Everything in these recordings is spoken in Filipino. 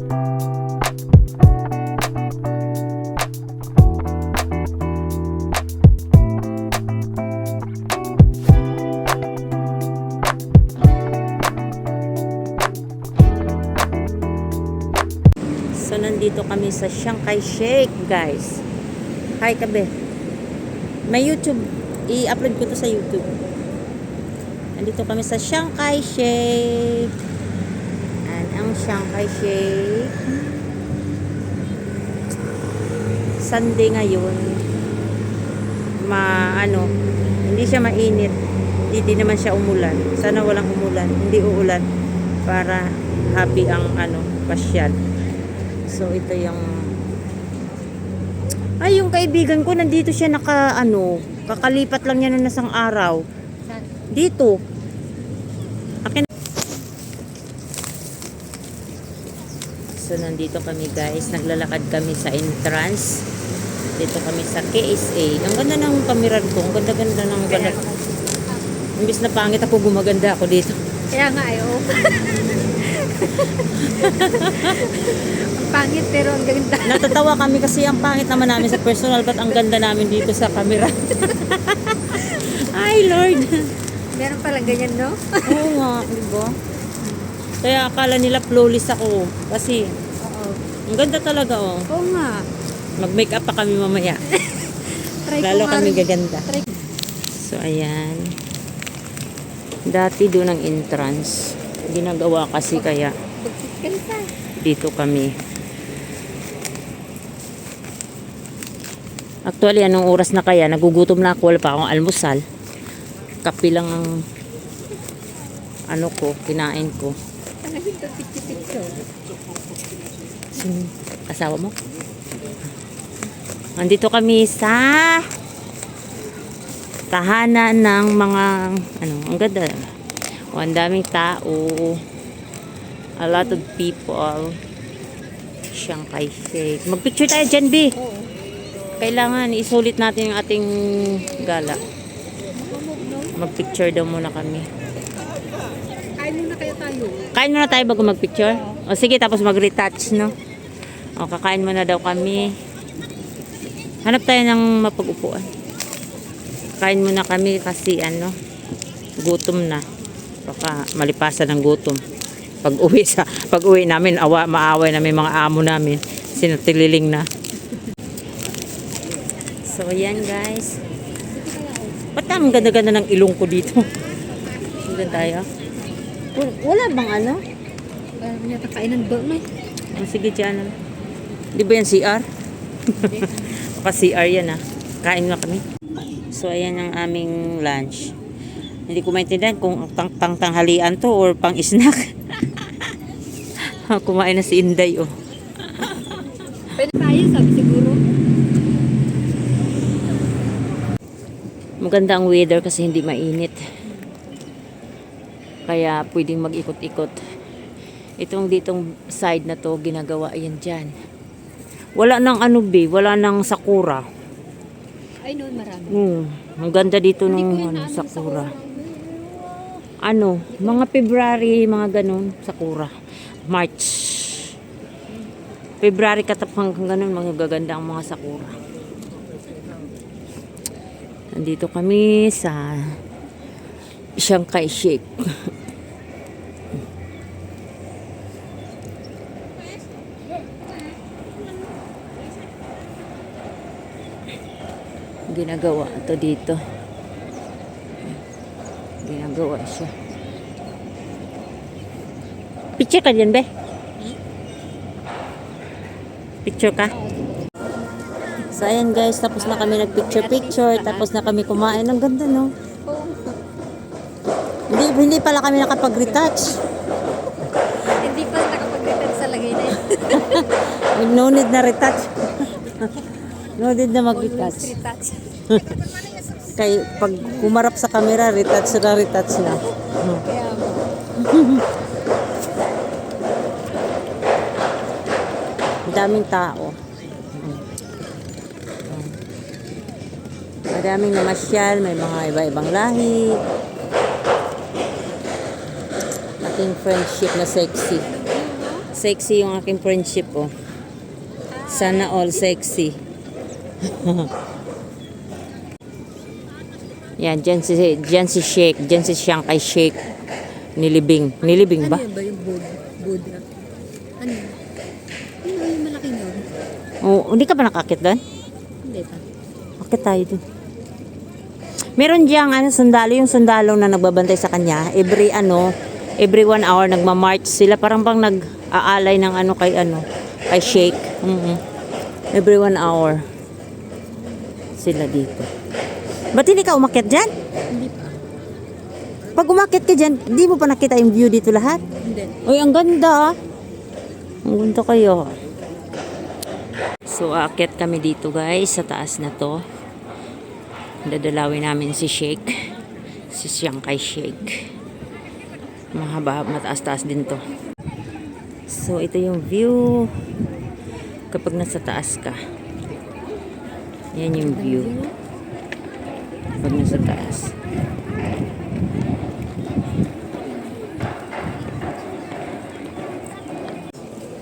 So, nandito kami sa Chiang Kai-shek, guys. Hi, kabe. May YouTube. I-upload ko to sa YouTube. Nandito kami sa Chiang Kai-shek. Ang Chiang Kai-shek. Sunday ngayon. Hindi siya mainit. Hindi naman siya umulan. Sana walang umulan. Hindi uulan. Para happy ang pasyal. So, ito yung yung kaibigan ko, nandito siya kakalipat lang niya ng isang araw. Dito. Akin. So, nandito kami, guys. Naglalakad kami sa entrance. Dito kami sa KSA. Ang ganda ng kamiran ko. Ang ganda-ganda ng ganda. Imbis na pangit ako, gumaganda ako dito. Kaya nga, pangit pero ang ganda. Natatawa kami kasi ang pangit naman namin sa personal, but ang ganda namin dito sa camera. Ay, Lord. Meron palang ganyan, no? Oo nga, diba? Kaya akala nila flawless ako. Kasi, ang ganda talaga, oh. Oo nga. Mag-makeup pa kami mamaya. Lalo kami gaganda. So, ayan. Dati doon ang entrance. Ginagawa kasi kaya dito kami. Actually, anong oras na kaya? Nagugutom na ako. Wala pa akong almusal. Kape lang ang kinain ko. Asawa mo? Andito kami sa tahanan ng mga ang ganda. Ang daming tao. A lot of people. Chiang Kai-shek. Magpicture tayo dyan, B. Kailangan isulit natin yung ating gala. Magpicture daw muna kami. Kain muna kaya tayo. Kain muna tayo bago magpicture? O sige, tapos mag-retouch, no? O, kakain muna daw kami. Hanap tayo ng mapag-upuan. Kain muna kami kasi gutom na. Baka malipasan ng gutom. Pag uwi namin, maaway namin mga amo namin. Sinatililing na. So, ayan, guys. Ba't ang ganda-ganda ng ilong ko dito? Saan tayo? Wala bang Parang yata kainan ba, may? Sige, dyan. Di ba yan CR? Baka CR yan, Kain na kami. So, ayan ang aming lunch. Hindi ko maintindihan kung pang-tanghalian to or pang-snack. Kumain na si Inday, oh. Pwede tayo, sabi siguro. Maganda ang weather kasi hindi mainit. Kaya pwedeng mag-ikot-ikot. Ditong side na to, ginagawa yan dyan. Wala nang wala nang sakura. Ay, noon marami. Ang ganda dito ng sakura. Mga February, mga ganun, sakura. March. February katapang ganun, mga gaganda ang mga sakura. Nandito kami sa Chiang Kai-shek. Ginagawa ito dito. Ginagawa siya. Picture ka dyan, be? Picture ka? So, ayan, guys. Tapos na kami nag-picture-picture. Tapos na kami kumain. Ang ganda, no? Hindi pala kami nakapag-retouch. Hindi pa nakapag-retouch sa lagay na yun. No need na retouch. No need na mag-retouch. Kaya pag kumarap sa camera, retouch na. Kaya Daming tao. Madaming namasyal, may mga iba-ibang lahi. Ating friendship na sexy. Sexy yung aking friendship, oh. Sana all sexy. Yan, dyan si Shake. Dyan si Shanghai Shake. Nilibing. Nilibing ba? Ano yun ba yung bood? Bood na? Ano yun? Ano ba yung malaki yun? Oh, hindi ka ba nakakit doon? Hindi pa. Akit tayo doon. Meron diyang sundalo, yung sundalo na nagbabantay sa kanya. Every 1 hour nagma-march sila. Parang bang nag-aalay ng kay Shake. Every 1 hour sila dito. Ba't hindi ka umakyat dyan? Hindi pa. Pag umakyat ka dyan, hindi mo pa nakita yung view dito lahat? Hindi. Uy, ang ganda. Ang ganda kayo. So, aakyat kami dito guys, sa taas na to. Dadalawin namin si Shake. Si Shanghai Shake. Mahaba, mataas-taas din to. So, ito yung view kapag nasa taas ka. Yan yung view kapag nasa taas.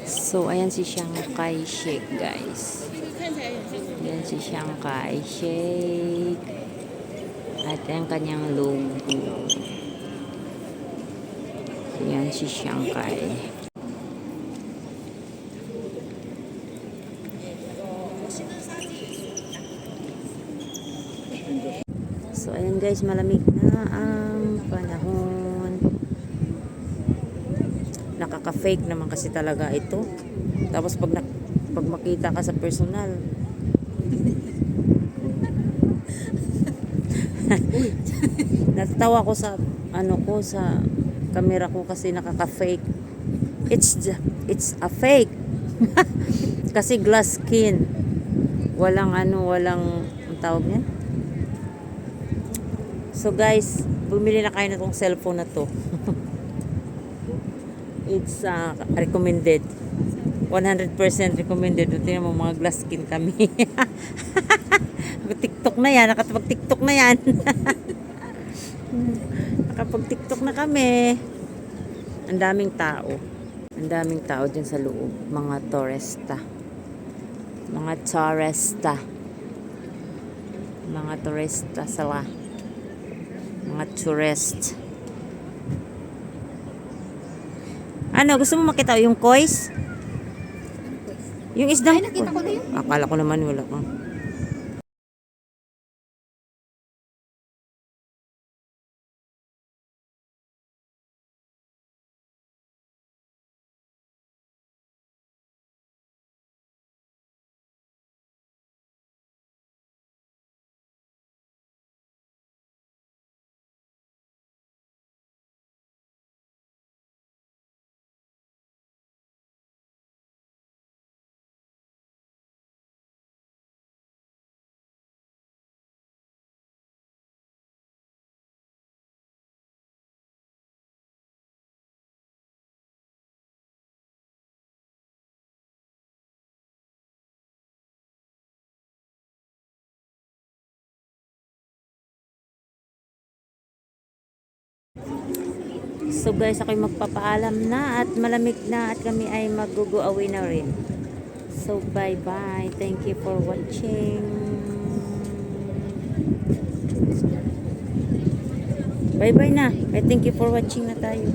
So, ayan si Shanghai Shake, guys. Ayan si Shanghai Shake. At ang kanyang logo. Ayan si Shanghai. So, ayan guys, malamig na ang panahon. Nakaka-fake naman kasi talaga ito. Tapos pag makita ka sa personal, natatawa ko sa sa camera ko kasi nakaka-fake. It's a fake. Kasi glass skin. Walang ang tawag niyan. So guys, bumili na kayo na tong cellphone na to. It's recommended. 100% recommended. Tingnan mo, mga glass skin kami. TikTok na yan. Nakapag-TikTok na yan. Nakapag-TikTok na kami. Ang daming tao. Ang daming tao dyan sa loob. Mga turista. Mga turista. Mga turista sila. Mga tourist. Gusto mo makita yung kois? Yung isda? Ay, nakita ko na yun. Akala ko naman wala ka. So guys, ako'y magpapaalam na at malamig na at kami ay mag-go away na rin. So bye bye. Thank you for watching. Bye bye na. Thank you for watching na tayo.